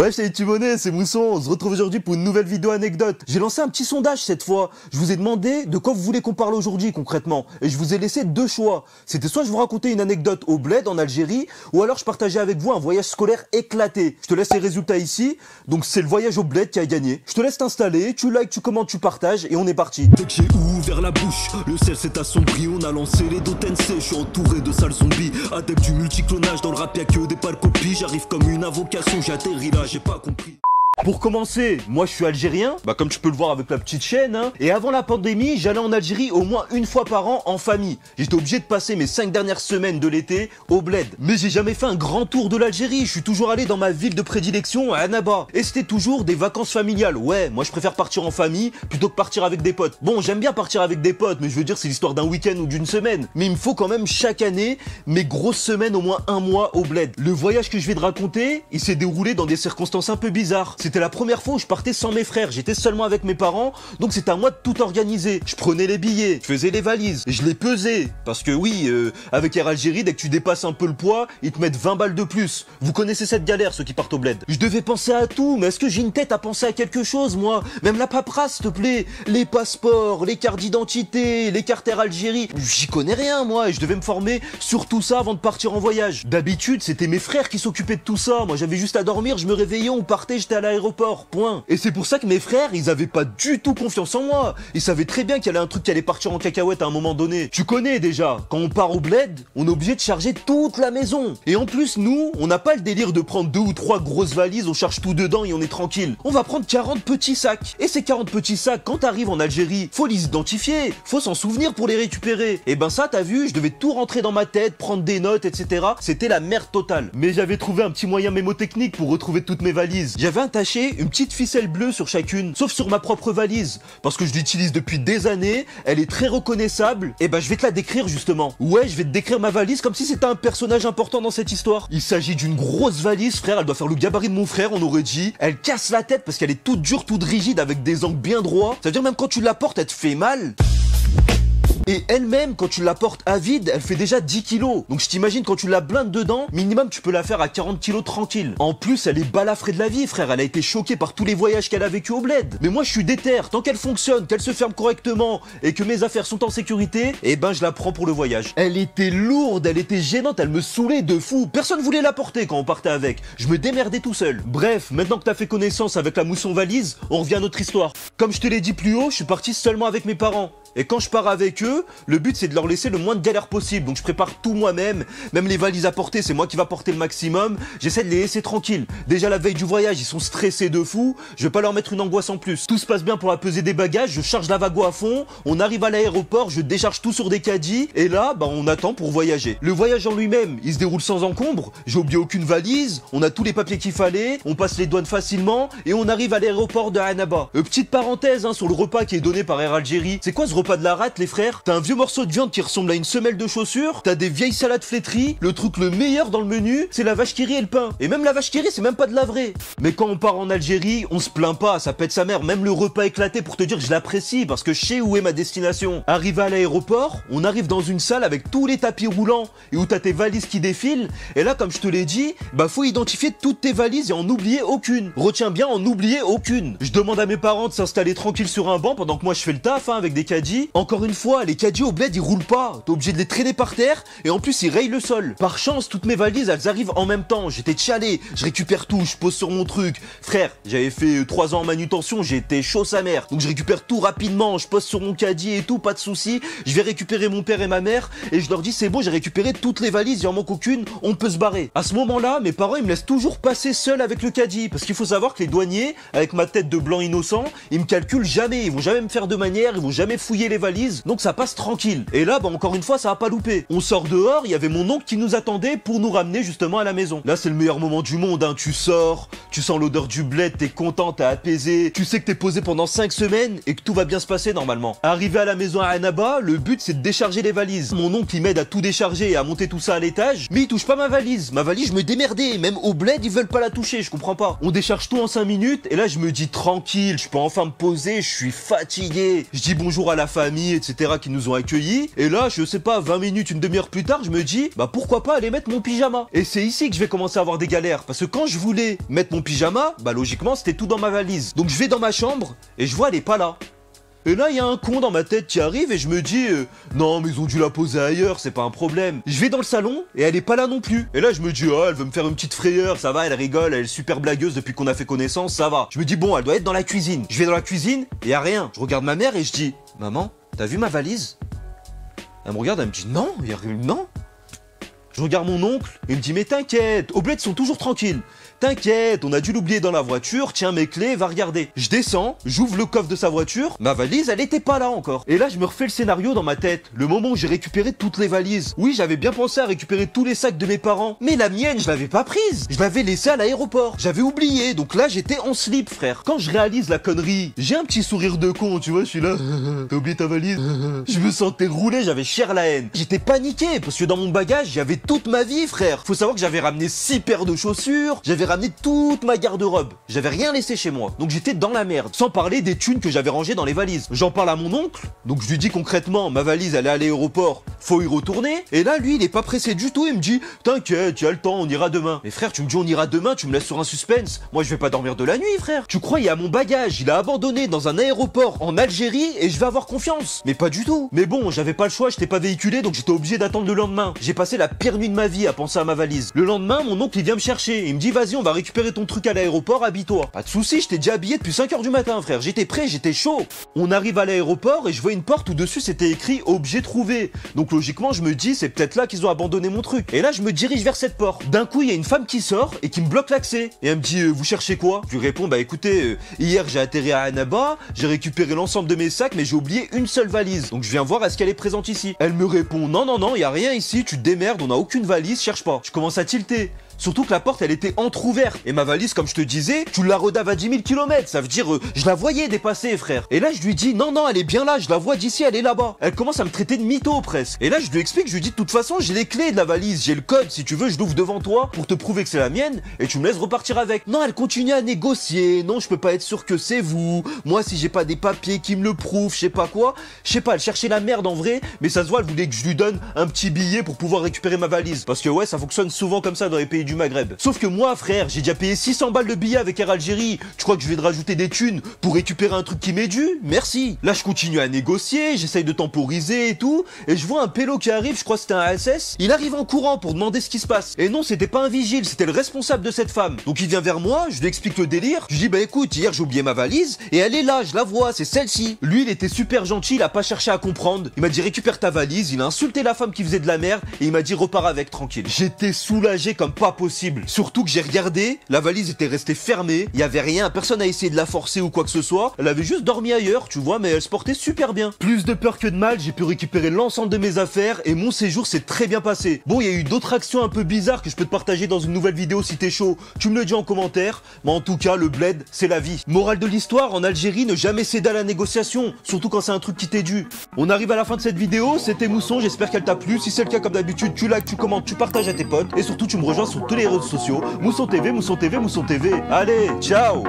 Ouais, salut Timonet, c'est Mousson, on se retrouve aujourd'hui pour une nouvelle vidéo anecdote. J'ai lancé un petit sondage cette fois. Je vous ai demandé de quoi vous voulez qu'on parle aujourd'hui concrètement. Et je vous ai laissé deux choix. C'était soit je vous racontais une anecdote au bled en Algérie, ou alors je partageais avec vous un voyage scolaire éclaté. Je te laisse les résultats ici. Donc c'est le voyage au bled qui a gagné. Je te laisse t'installer, tu likes, tu commentes, tu partages et on est parti. Dès que j'ai ouvert la bouche, le ciel s'est assombri. On a lancé les Dotense, je suis entouré de sales zombies. Adepte du multiclonage, dans le rap y'a que des pâles copies. J'arrive comme une invocation, j'atterris là, j'ai pas compris. Pour commencer, moi je suis algérien, comme tu peux le voir avec la petite chaîne, hein. Et avant la pandémie, j'allais en Algérie au moins une fois par an en famille. J'étais obligé de passer mes 5 dernières semaines de l'été au bled. Mais j'ai jamais fait un grand tour de l'Algérie, je suis toujours allé dans ma ville de prédilection, à Annaba. Et c'était toujours des vacances familiales. Ouais, moi je préfère partir en famille plutôt que partir avec des potes. Bon, j'aime bien partir avec des potes, mais je veux dire c'est l'histoire d'un week-end ou d'une semaine. Mais il me faut quand même chaque année mes grosses semaines, au moins un mois au bled. Le voyage que je vais te raconter, il s'est déroulé dans des circonstances un peu bizarres. C'était la première fois où je partais sans mes frères, j'étais seulement avec mes parents, donc c'était à moi de tout organiser. Je prenais les billets, je faisais les valises, je les pesais, parce que oui, avec Air Algérie, dès que tu dépasses un peu le poids, ils te mettent 20 balles de plus. Vous connaissez cette galère, ceux qui partent au bled. Je devais penser à tout, mais est-ce que j'ai une tête à penser à quelque chose, moi? Même la paperasse, s'il te plaît, les passeports, les cartes d'identité, les cartes Air Algérie, j'y connais rien, moi, et je devais me former sur tout ça avant de partir en voyage. D'habitude, c'était mes frères qui s'occupaient de tout ça, moi j'avais juste à dormir, je me réveillais, on partait, j'étais à l'aéroport. Point. Et c'est pour ça que mes frères, ils avaient pas du tout confiance en moi. Ils savaient très bien qu'il y avait un truc qui allait partir en cacahuète à un moment donné. Tu connais déjà, quand on part au bled, on est obligé de charger toute la maison. Et en plus, nous, on n'a pas le délire de prendre 2 ou 3 grosses valises, on charge tout dedans et on est tranquille. On va prendre 40 petits sacs. Et ces 40 petits sacs, quand t'arrives en Algérie, faut les identifier, faut s'en souvenir pour les récupérer. Et ben ça, t'as vu, je devais tout rentrer dans ma tête, prendre des notes, etc. C'était la merde totale. Mais j'avais trouvé un petit moyen mémotechnique pour retrouver toutes mes valises. J'avais attaché une petite ficelle bleue sur chacune, sauf sur ma propre valise, parce que je l'utilise depuis des années, elle est très reconnaissable, et ben je vais te la décrire justement. Ouais, je vais te décrire ma valise comme si c'était un personnage important dans cette histoire. Il s'agit d'une grosse valise, frère, elle doit faire le gabarit de mon frère, on aurait dit. Elle casse la tête parce qu'elle est toute dure, toute rigide, avec des angles bien droits. Ça veut dire même quand tu la portes, elle te fait mal. Et elle-même, quand tu la portes à vide, elle fait déjà 10 kilos. Donc je t'imagine quand tu la blindes dedans, minimum tu peux la faire à 40 kilos tranquille. En plus, elle est balafrée de la vie, frère. Elle a été choquée par tous les voyages qu'elle a vécu au bled. Mais moi, je suis déter. Tant qu'elle fonctionne, qu'elle se ferme correctement et que mes affaires sont en sécurité, eh ben je la prends pour le voyage. Elle était lourde, elle était gênante, elle me saoulait de fou. Personne voulait la porter quand on partait avec. Je me démerdais tout seul. Bref, maintenant que t'as fait connaissance avec la mousson valise, on revient à notre histoire. Comme je te l'ai dit plus haut, je suis parti seulement avec mes parents. Et quand je pars avec eux, le but c'est de leur laisser le moins de galère possible. Donc je prépare tout moi-même, même les valises à porter, c'est moi qui va porter le maximum. J'essaie de les laisser tranquilles. Déjà la veille du voyage, ils sont stressés de fou. Je vais pas leur mettre une angoisse en plus. Tout se passe bien pour la pesée des bagages, je charge la wagon à fond. On arrive à l'aéroport, je décharge tout sur des caddies. Et là, on attend pour voyager. Le voyage en lui-même, il se déroule sans encombre. J'ai oublié aucune valise, on a tous les papiers qu'il fallait, on passe les douanes facilement et on arrive à l'aéroport de Annaba. Petite parenthèse sur le repas qui est donné par Air Algérie. C'est quoi ce repas de la rate, les frères? T'as un vieux morceau de viande qui ressemble à une semelle de chaussure, t'as des vieilles salades flétries, le truc le meilleur dans le menu, c'est la vache qui rit et le pain. Et même la vache qui rit, c'est même pas de la vraie. Mais quand on part en Algérie, on se plaint pas, ça pète sa mère. Même le repas éclaté pour te dire que je l'apprécie parce que je sais où est ma destination. Arrivé à l'aéroport, on arrive dans une salle avec tous les tapis roulants et où t'as tes valises qui défilent. Et là, comme je te l'ai dit, faut identifier toutes tes valises et en oublier aucune. Retiens bien, en oublier aucune. Je demande à mes parents de s'installer tranquille sur un banc pendant que moi je fais le taf avec des caddies. Encore une fois, les caddies au bled ils roulent pas, t'es obligé de les traîner par terre et en plus ils rayent le sol. Par chance, toutes mes valises elles arrivent en même temps, j'étais tchalé, je récupère tout, je pose sur mon truc. Frère, j'avais fait 3 ans en manutention, j'étais chaud sa mère, donc je récupère tout rapidement, je pose sur mon caddie et tout, pas de soucis. Je vais récupérer mon père et ma mère et je leur dis c'est bon, j'ai récupéré toutes les valises, il en manque aucune, on peut se barrer. À ce moment-là, mes parents ils me laissent toujours passer seul avec le caddie parce qu'il faut savoir que les douaniers, avec ma tête de blanc innocent, ils me calculent jamais, ils vont jamais me faire de manière, ils vont jamais fouiller les valises, donc ça passe tranquille. Et là, encore une fois, ça a pas loupé. On sort dehors, il y avait mon oncle qui nous attendait pour nous ramener justement à la maison. Là, c'est le meilleur moment du monde, hein. Tu sors, tu sens l'odeur du bled, t'es content, t'es apaisé, tu sais que t'es posé pendant 5 semaines et que tout va bien se passer normalement. Arrivé à la maison à Annaba, le but c'est de décharger les valises. Mon oncle il m'aide à tout décharger et à monter tout ça à l'étage, mais il touche pas ma valise. Ma valise, je me démerdais, même au bled, ils veulent pas la toucher, je comprends pas. On décharge tout en 5 minutes et là, je me dis tranquille, je peux enfin me poser, je suis fatigué. Je dis bonjour à la la famille, etc. qui nous ont accueillis. Et là, je sais pas, 20 minutes, une demi-heure plus tard, je me dis, bah pourquoi pas aller mettre mon pyjama. Et c'est ici que je vais commencer à avoir des galères. Parce que quand je voulais mettre mon pyjama, bah logiquement, c'était tout dans ma valise. Donc je vais dans ma chambre et je vois, elle est pas là. Et là, il y a un con dans ma tête qui arrive et je me dis non, mais ils ont dû la poser ailleurs, c'est pas un problème. Je vais dans le salon et elle est pas là non plus. Et là, je me dis elle veut me faire une petite frayeur, ça va, elle rigole, elle est super blagueuse depuis qu'on a fait connaissance, ça va. Je me dis bon, elle doit être dans la cuisine. Je vais dans la cuisine et y a rien. Je regarde ma mère et je dis maman, t'as vu ma valise? Elle me regarde, elle me dit non, y a rien, non. Je regarde mon oncle, il me dit mais t'inquiète, au bled ils sont toujours tranquilles. T'inquiète, on a dû l'oublier dans la voiture, tiens mes clés, va regarder. Je descends, j'ouvre le coffre de sa voiture, ma valise elle était pas là encore. Et là je me refais le scénario dans ma tête, le moment où j'ai récupéré toutes les valises. Oui, j'avais bien pensé à récupérer tous les sacs de mes parents, mais la mienne je l'avais pas prise. Je l'avais laissée à l'aéroport, j'avais oublié, donc là j'étais en slip frère. Quand je réalise la connerie, j'ai un petit sourire de con, tu vois, je suis là, t'as oublié ta valise? Je me sentais roulé, j'avais chair la haine. J'étais paniqué, parce que dans mon bagage j'avais toute ma vie frère. Faut savoir que j'avais ramené 6 paires de chaussures, j'avais ramené toute ma garde-robe. J'avais rien laissé chez moi. Donc j'étais dans la merde. Sans parler des thunes que j'avais rangées dans les valises. J'en parle à mon oncle. Donc je lui dis concrètement, ma valise elle est à l'aéroport. Faut y retourner. Et là, lui, il est pas pressé du tout. Il me dit, t'inquiète, y a le temps, on ira demain. Mais frère, tu me dis on ira demain, tu me laisses sur un suspense. Moi, je vais pas dormir de la nuit, frère. Tu crois, il y a mon bagage. Il a abandonné dans un aéroport en Algérie et je vais avoir confiance. Mais pas du tout. Mais bon, j'avais pas le choix, j'étais pas véhiculé, donc j'étais obligé d'attendre le lendemain. J'ai passé la pire nuit de ma vie à penser à ma valise. Le lendemain, mon oncle, il vient me chercher. Il me dit, vas-y, on va récupérer ton truc à l'aéroport, habille-toi. Pas de soucis, j'étais déjà habillé depuis 5h du matin, frère. J'étais prêt, j'étais chaud. On arrive à l'aéroport et je vois une porte où dessus c'était écrit objet trouvé. Donc logiquement, je me dis, c'est peut-être là qu'ils ont abandonné mon truc. Et là, je me dirige vers cette porte. D'un coup, il y a une femme qui sort et qui me bloque l'accès. Et elle me dit, vous cherchez quoi? Je lui réponds, bah écoutez, hier j'ai atterri à Annaba, j'ai récupéré l'ensemble de mes sacs, mais j'ai oublié une seule valise. Donc je viens voir est-ce qu'elle est présente ici. Elle me répond, non, non, non, y a rien ici, tu te démerdes, on a aucune valise, cherche pas. Je commence à tilter. Surtout que la porte elle était entrouverte. Et ma valise, comme je te disais, tu la redaves à 10 000 km. Ça veut dire, je la voyais dépasser, frère. Et là, je lui dis, non, non, elle est bien là, je la vois d'ici, elle est là-bas. Elle commence à me traiter de mytho presque. Et là, je lui explique, je lui dis, de toute façon, j'ai les clés de la valise, j'ai le code. Si tu veux, je l'ouvre devant toi pour te prouver que c'est la mienne et tu me laisses repartir avec. Non, elle continue à négocier. Non, je peux pas être sûr que c'est vous. Moi, si j'ai pas des papiers qui me le prouvent, je sais pas quoi. Je sais pas, elle cherchait la merde en vrai, mais ça se voit, elle voulait que je lui donne un petit billet pour pouvoir récupérer ma valise. Parce que ouais, ça fonctionne souvent comme ça dans les pays du Maghreb. Sauf que moi, frère, j'ai déjà payé 600 balles de billets avec Air Algérie. Tu crois que je vais te rajouter des thunes pour récupérer un truc qui m'est dû? Merci. Là, je continue à négocier, j'essaye de temporiser et tout, et je vois un pélo qui arrive, je crois que c'était un SS. Il arrive en courant pour demander ce qui se passe. Et non, c'était pas un vigile, c'était le responsable de cette femme. Donc il vient vers moi, je lui explique le délire. Je lui dis, bah écoute, hier j'ai oublié ma valise, et elle est là, je la vois, c'est celle-ci. Lui, il était super gentil, il a pas cherché à comprendre. Il m'a dit, récupère ta valise, il a insulté la femme qui faisait de la merde, et il m'a dit, repars avec, tranquille. J'étais soulagé comme pas possible. Surtout que j'ai regardé, la valise était restée fermée, il y avait rien, personne n'a essayé de la forcer ou quoi que ce soit, elle avait juste dormi ailleurs, tu vois, mais elle se portait super bien. Plus de peur que de mal, j'ai pu récupérer l'ensemble de mes affaires et mon séjour s'est très bien passé. Bon, il y a eu d'autres actions un peu bizarres que je peux te partager dans une nouvelle vidéo si t'es chaud, tu me le dis en commentaire, mais en tout cas, le bled, c'est la vie. Morale de l'histoire, en Algérie, ne jamais céder à la négociation, surtout quand c'est un truc qui t'est dû. On arrive à la fin de cette vidéo, c'était Mousson, j'espère qu'elle t'a plu, si c'est le cas comme d'habitude, tu likes, tu commentes, tu partages à tes potes, et surtout tu me rejoins sur tous les réseaux sociaux, Mousson TV, Mousson TV, Mousson TV. Allez, ciao!